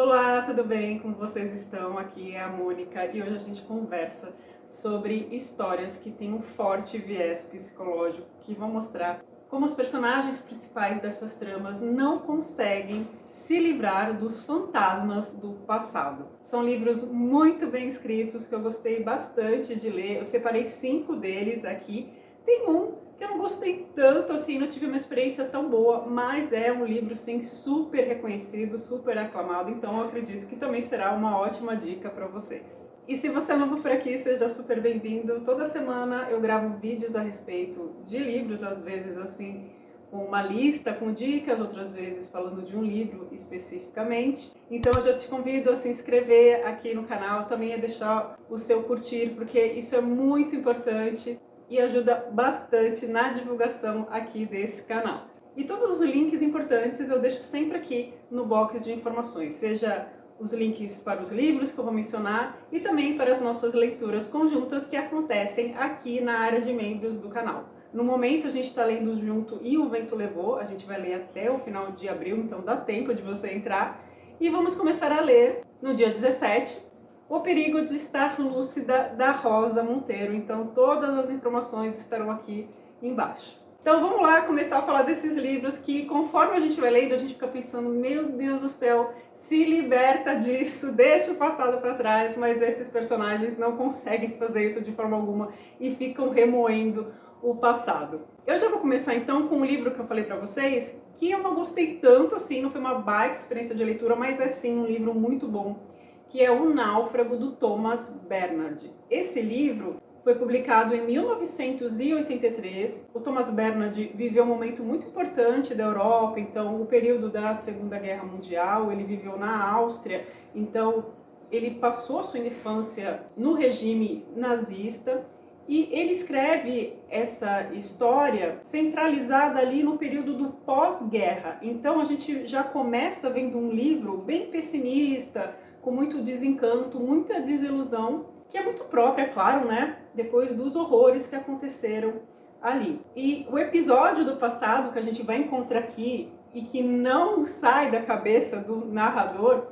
Olá, tudo bem? Como vocês estão? Aqui é a Mônica e hoje a gente conversa sobre histórias que têm um forte viés psicológico que vão mostrar como os personagens principais dessas tramas não conseguem se livrar dos fantasmas do passado. São livros muito bem escritos que eu gostei bastante de ler. Eu separei 5 deles aqui. Tem um que eu não gostei tanto, assim, não tive uma experiência tão boa, mas é um livro, sim, super reconhecido, super aclamado, então eu acredito que também será uma ótima dica para vocês. E se você é novo por aqui, seja super bem-vindo. Toda semana eu gravo vídeos a respeito de livros, às vezes assim, com uma lista, com dicas, outras vezes falando de um livro especificamente. Então eu já te convido a se inscrever aqui no canal, também a deixar o seu curtir, porque isso é muito importante e ajuda bastante na divulgação aqui desse canal. E todos os links importantes eu deixo sempre aqui no box de informações, seja os links para os livros que eu vou mencionar e também para as nossas leituras conjuntas que acontecem aqui na área de membros do canal. No momento a gente está lendo junto E o Vento Levou, a gente vai ler até o final de abril, então dá tempo de você entrar. E vamos começar a ler no dia 17, O Perigo de Estar Lúcida, da Rosa Monteiro. Então todas as informações estarão aqui embaixo. Então vamos lá começar a falar desses livros que, conforme a gente vai lendo, a gente fica pensando, meu Deus do céu, se liberta disso, deixa o passado para trás, mas esses personagens não conseguem fazer isso de forma alguma e ficam remoendo o passado. Eu já vou começar então com um livro que eu falei para vocês, que eu não gostei tanto assim, não foi uma baita experiência de leitura, mas é sim um livro muito bom, que é O Náufrago, do Thomas Bernhard. Esse livro foi publicado em 1983. O Thomas Bernhard viveu um momento muito importante da Europa, então o período da Segunda Guerra Mundial, ele viveu na Áustria, então ele passou a sua infância no regime nazista e ele escreve essa história centralizada ali no período do pós-guerra. Então a gente já começa vendo um livro bem pessimista, com muito desencanto, muita desilusão, que é muito própria, claro, né? Depois dos horrores que aconteceram ali. E o episódio do passado que a gente vai encontrar aqui e que não sai da cabeça do narrador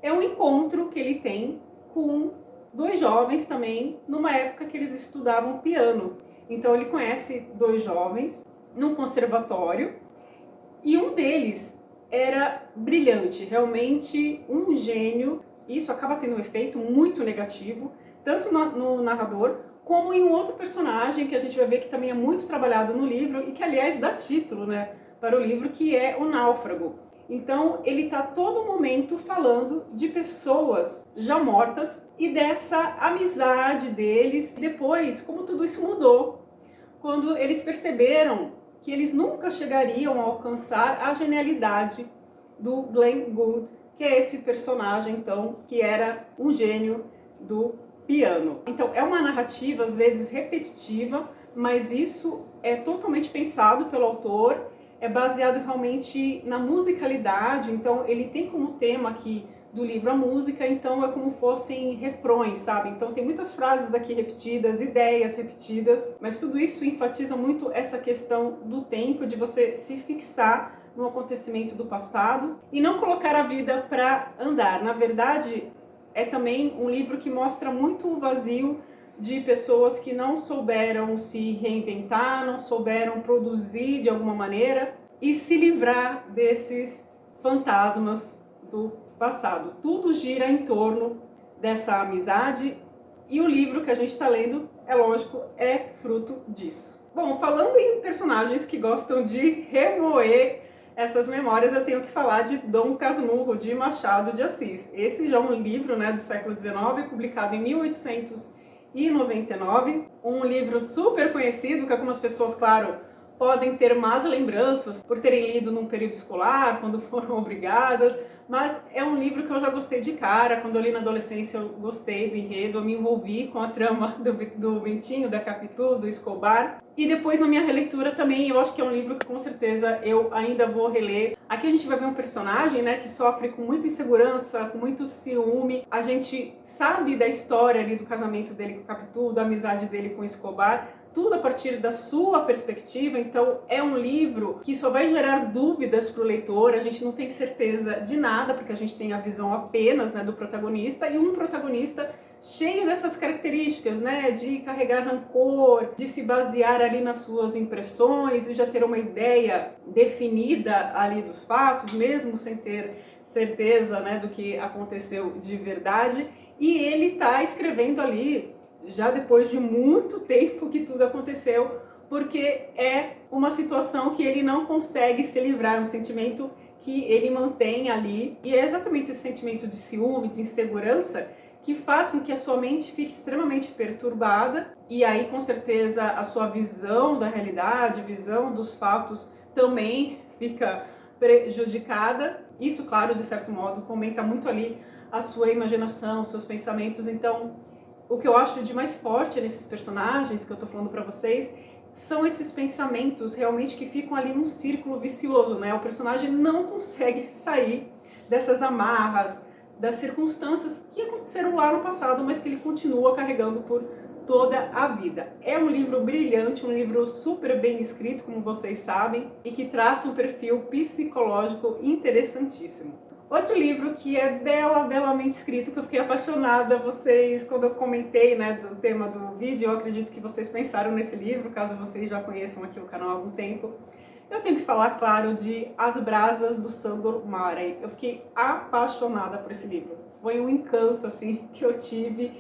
é um encontro que ele tem com 2 jovens também, numa época que eles estudavam piano. Então ele conhece 2 jovens num conservatório e um deles era brilhante, realmente um gênio. Isso acaba tendo um efeito muito negativo, tanto no narrador, como em um outro personagem que a gente vai ver que também é muito trabalhado no livro e que, aliás, dá título, né, para o livro, que é O Náufrago. Então, ele está todo momento falando de pessoas já mortas e dessa amizade deles. Depois, como tudo isso mudou, quando eles perceberam que eles nunca chegariam a alcançar a genialidade do Glenn Gould, que é esse personagem, então, que era um gênio do piano. Então, é uma narrativa, às vezes, repetitiva, mas isso é totalmente pensado pelo autor, é baseado realmente na musicalidade, então ele tem como tema aqui do livro a música, então é como fossem refrões, sabe? Então tem muitas frases aqui repetidas, ideias repetidas, mas tudo isso enfatiza muito essa questão do tempo, de você se fixar no acontecimento do passado e não colocar a vida para andar. Na verdade, é também um livro que mostra muito o vazio de pessoas que não souberam se reinventar, não souberam produzir de alguma maneira e se livrar desses fantasmas do passado. Tudo gira em torno dessa amizade e o livro que a gente está lendo, é lógico, é fruto disso. Bom, falando em personagens que gostam de remoer essas memórias, eu tenho que falar de Dom Casmurro, de Machado de Assis. Esse já é um livro, né, do século XIX, publicado em 1899. Um livro super conhecido, que algumas pessoas, claro, podem ter más lembranças por terem lido num período escolar, quando foram obrigadas, mas é um livro que eu já gostei de cara. Quando eu li na adolescência, eu gostei do enredo, eu me envolvi com a trama do Bentinho, da Capitu, do Escobar. E depois, na minha releitura também, eu acho que é um livro que com certeza eu ainda vou reler. Aqui a gente vai ver um personagem, né, que sofre com muita insegurança, com muito ciúme. A gente sabe da história ali do casamento dele com o Capitu, da amizade dele com o Escobar, tudo a partir da sua perspectiva, então é um livro que só vai gerar dúvidas para o leitor, a gente não tem certeza de nada, porque a gente tem a visão apenas, né, do protagonista, e um protagonista cheio dessas características, né, de carregar rancor, de se basear ali nas suas impressões e já ter uma ideia definida ali dos fatos, mesmo sem ter certeza, né, do que aconteceu de verdade. E ele está escrevendo ali já depois de muito tempo que tudo aconteceu, porque é uma situação que ele não consegue se livrar, é um sentimento que ele mantém ali, e é exatamente esse sentimento de ciúme, de insegurança, que faz com que a sua mente fique extremamente perturbada, e aí com certeza a sua visão da realidade, visão dos fatos também fica prejudicada. Isso, claro, de certo modo, fomenta muito ali a sua imaginação, os seus pensamentos. Então, o que eu acho de mais forte nesses personagens que eu tô falando pra vocês são esses pensamentos realmente que ficam ali num círculo vicioso, né? O personagem não consegue sair dessas amarras, das circunstâncias que aconteceram lá no passado, mas que ele continua carregando por toda a vida. É um livro brilhante, um livro super bem escrito, como vocês sabem, e que traça um perfil psicológico interessantíssimo. Outro livro que é belamente escrito, que eu fiquei apaixonada, vocês, quando eu comentei, né, do tema do vídeo, eu acredito que vocês pensaram nesse livro, caso vocês já conheçam aqui o canal há algum tempo. Eu tenho que falar, claro, de As Brasas, do Sándor Márai. Eu fiquei apaixonada por esse livro. Foi um encanto, assim, que eu tive.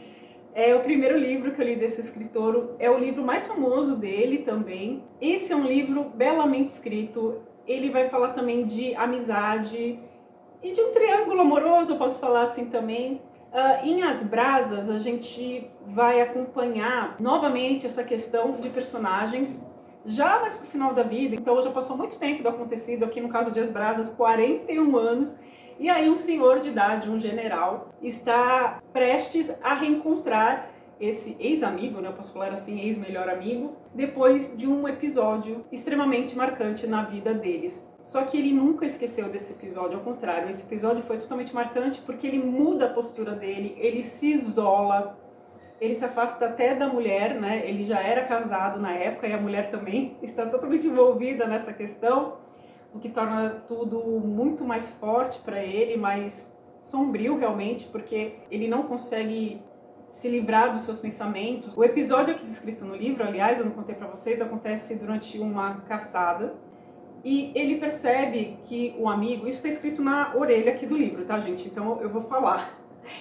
É o primeiro livro que eu li desse escritor, é o livro mais famoso dele também. Esse é um livro belamente escrito, ele vai falar também de amizade e de um triângulo amoroso, eu posso falar assim também. Em As Brasas, a gente vai acompanhar novamente essa questão de personagens, já mais pro final da vida, então já passou muito tempo do acontecido, aqui no caso de As Brasas, 41 anos, e aí um senhor de idade, um general, está prestes a reencontrar esse ex-amigo, né, eu posso falar assim, ex-melhor amigo, depois de um episódio extremamente marcante na vida deles. Só que ele nunca esqueceu desse episódio, ao contrário, esse episódio foi totalmente marcante porque ele muda a postura dele, ele se isola, ele se afasta até da mulher, né? Ele já era casado na época e a mulher também está totalmente envolvida nessa questão, o que torna tudo muito mais forte para ele, mais sombrio realmente, porque ele não consegue se livrar dos seus pensamentos. O episódio aqui descrito no livro, aliás, eu não contei para vocês, acontece durante uma caçada. E ele percebe que o amigo, isso está escrito na orelha aqui do livro, tá, gente? Então eu vou falar,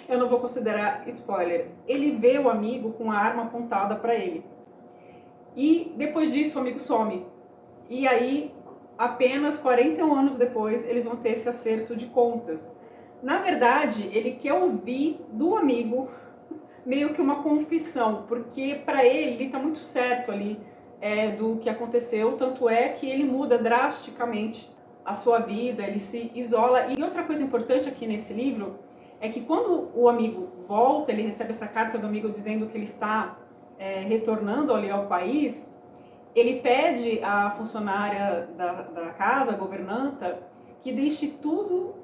eu não vou considerar spoiler. Ele vê o amigo com a arma apontada para ele. E depois disso o amigo some. E aí, apenas 41 anos depois, eles vão ter esse acerto de contas. Na verdade, ele quer ouvir do amigo meio que uma confissão, porque para ele está muito certo ali do que aconteceu, tanto é que ele muda drasticamente a sua vida, ele se isola. E outra coisa importante aqui nesse livro é que quando o amigo volta, ele recebe essa carta do amigo dizendo que ele está retornando ali ao país, ele pede à funcionária da casa, a governanta, que deixe tudo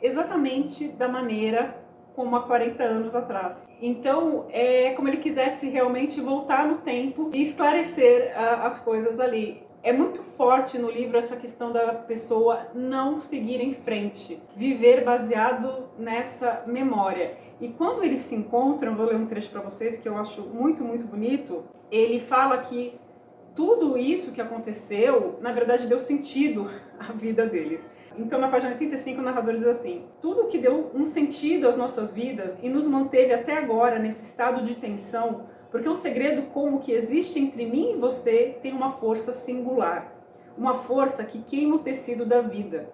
exatamente da maneira como há 40 anos atrás. Então, é como ele quisesse realmente voltar no tempo e esclarecer as coisas ali. É muito forte no livro essa questão da pessoa não seguir em frente, viver baseado nessa memória. E quando eles se encontram, vou ler um trecho para vocês que eu acho muito, muito bonito, ele fala que tudo isso que aconteceu, na verdade, deu sentido à vida deles. Então, na página 85, o narrador diz assim: tudo que deu um sentido às nossas vidas e nos manteve até agora nesse estado de tensão, porque um segredo como o que existe entre mim e você tem uma força singular, uma força que queima o tecido da vida,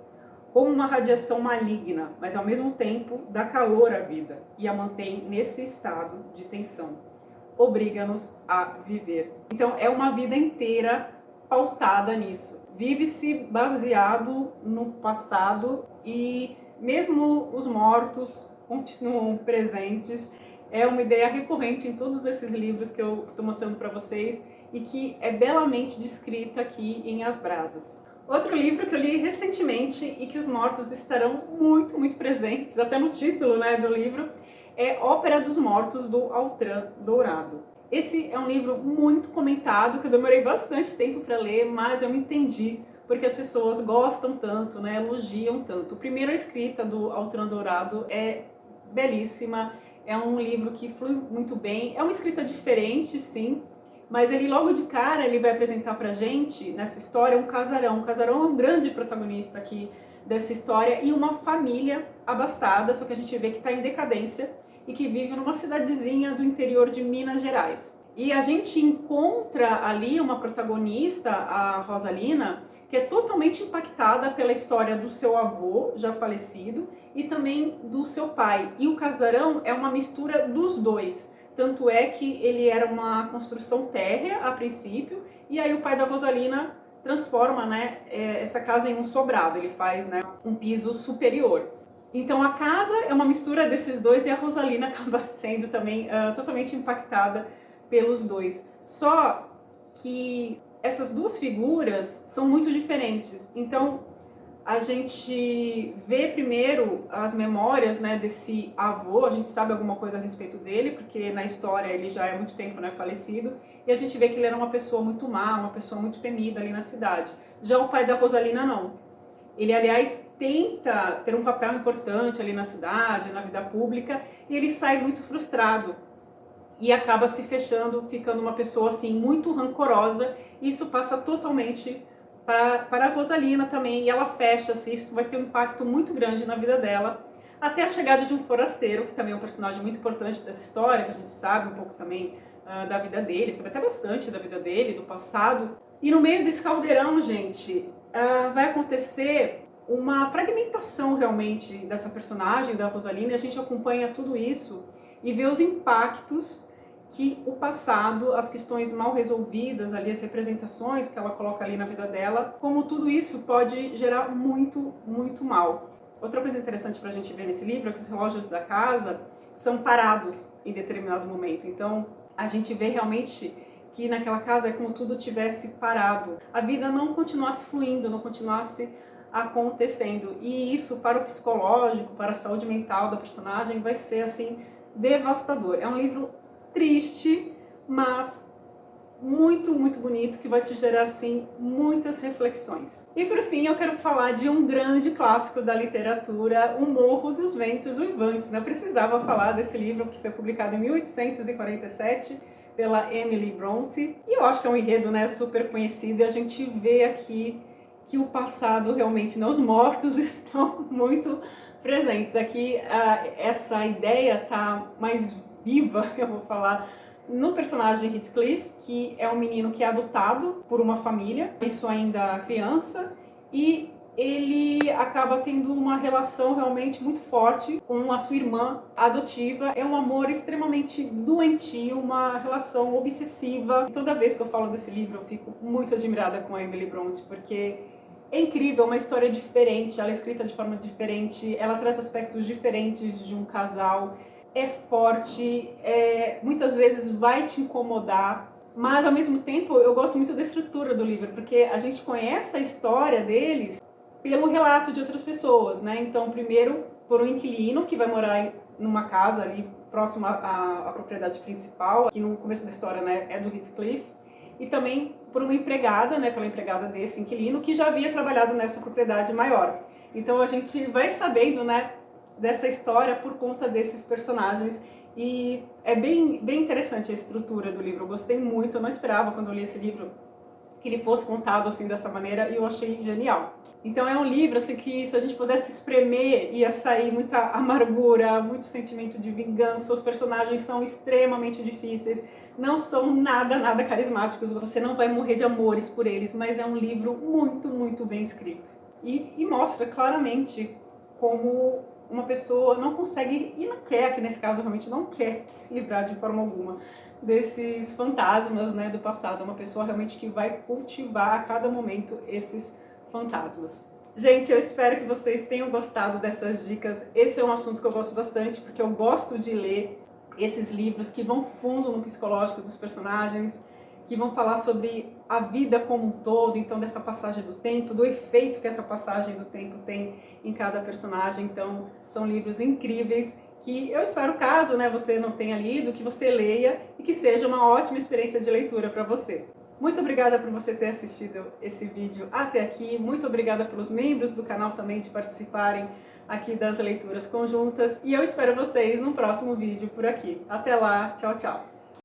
como uma radiação maligna, mas ao mesmo tempo dá calor à vida e a mantém nesse estado de tensão. Obriga-nos a viver. Então, é uma vida inteira pautada nisso. Vive-se baseado no passado e mesmo os mortos continuam presentes. É uma ideia recorrente em todos esses livros que eu estou mostrando para vocês e que é belamente descrita aqui em As Brasas. Outro livro que eu li recentemente e que os mortos estarão muito, muito presentes, até no título, né, do livro, é Ópera dos Mortos, do Altran Dourado. Esse é um livro muito comentado, que eu demorei bastante tempo para ler, mas eu me entendi porque as pessoas gostam tanto, né, elogiam tanto. Primeiro, a escrita do Altran Dourado é belíssima, é um livro que flui muito bem, é uma escrita diferente, sim, mas ele logo de cara ele vai apresentar pra gente, nessa história, um casarão. O casarão é um grande protagonista aqui dessa história e uma família abastada, só que a gente vê que está em decadência e que vive numa cidadezinha do interior de Minas Gerais. E a gente encontra ali uma protagonista, a Rosalina, que é totalmente impactada pela história do seu avô, já falecido, e também do seu pai. E o casarão é uma mistura dos dois. Tanto é que ele era uma construção térrea a princípio, e aí o pai da Rosalina transforma, né, essa casa em um sobrado, ele faz, né, um piso superior. Então a casa é uma mistura desses dois e a Rosalina acaba sendo também totalmente impactada pelos dois. Só que essas duas figuras são muito diferentes. Então a gente vê primeiro as memórias, né, desse avô, a gente sabe alguma coisa a respeito dele, porque na história ele já é muito tempo, né, falecido, e a gente vê que ele era uma pessoa muito má, uma pessoa muito temida ali na cidade. Já o pai da Rosalina não. Ele, aliás, tenta ter um papel importante ali na cidade, na vida pública, e ele sai muito frustrado e acaba se fechando, ficando uma pessoa assim muito rancorosa. Isso passa totalmente para a Rosalina também, e ela fecha-se. Isso vai ter um impacto muito grande na vida dela, até a chegada de um forasteiro, que também é um personagem muito importante dessa história, que a gente sabe um pouco também da vida dele, sabe até bastante da vida dele, do passado. E no meio desse caldeirão, gente, vai acontecer uma fragmentação realmente dessa personagem, da Rosalina, e a gente acompanha tudo isso e vê os impactos que o passado, as questões mal resolvidas ali, as representações que ela coloca ali na vida dela, como tudo isso pode gerar muito, muito mal. Outra coisa interessante para a gente ver nesse livro é que os relógios da casa são parados em determinado momento. Então a gente vê realmente que naquela casa é como tudo tivesse parado. A vida não continuasse fluindo, não continuasse acontecendo. E isso para o psicológico, para a saúde mental da personagem vai ser assim devastador. É um livro triste, mas muito, muito bonito, que vai te gerar assim muitas reflexões. E por fim, eu quero falar de um grande clássico da literatura, O Morro dos Ventos Uivantes. Eu precisava falar desse livro, que foi publicado em 1847 pela Emily Brontë, e eu acho que é um enredo, né, super conhecido, e a gente vê aqui que o passado realmente, né, os mortos estão muito presentes. Aqui essa ideia está mais viva, eu vou falar, no personagem Heathcliff, que é um menino que é adotado por uma família, isso ainda criança, e ele acaba tendo uma relação realmente muito forte com a sua irmã adotiva. É um amor extremamente doentio, uma relação obsessiva. E toda vez que eu falo desse livro, eu fico muito admirada com a Emily Brontë, porque é incrível, uma história diferente, ela é escrita de forma diferente, ela traz aspectos diferentes de um casal, é forte, muitas vezes vai te incomodar, mas ao mesmo tempo eu gosto muito da estrutura do livro, porque a gente conhece a história deles pelo relato de outras pessoas, né? Então, primeiro, por um inquilino que vai morar numa casa ali próximo à propriedade principal, que no começo da história, né, é do Heathcliff, e também por uma empregada, né, pela empregada desse inquilino, que já havia trabalhado nessa propriedade maior. Então, a gente vai sabendo, né, dessa história por conta desses personagens, e é bem interessante a estrutura do livro. Eu gostei muito, eu não esperava quando eu li esse livro que ele fosse contado assim dessa maneira, e eu achei genial. Então é um livro assim que, se a gente pudesse espremer, ia sair muita amargura, muito sentimento de vingança. Os personagens são extremamente difíceis, não são nada carismáticos, você não vai morrer de amores por eles, mas é um livro muito bem escrito. E mostra claramente como uma pessoa não consegue, e não quer, que nesse caso realmente não quer se livrar de forma alguma desses fantasmas, né, do passado. É uma pessoa realmente que vai cultivar a cada momento esses fantasmas. Gente, eu espero que vocês tenham gostado dessas dicas. Esse é um assunto que eu gosto bastante, porque eu gosto de ler esses livros que vão fundo no psicológico dos personagens, que vão falar sobre a vida como um todo, então dessa passagem do tempo, do efeito que essa passagem do tempo tem em cada personagem. Então, são livros incríveis que eu espero, caso você não tenha lido, que você leia e que seja uma ótima experiência de leitura para você. Muito obrigada por você ter assistido esse vídeo até aqui, muito obrigada pelos membros do canal também de participarem aqui das leituras conjuntas e eu espero vocês no próximo vídeo por aqui. Até lá, tchau, tchau!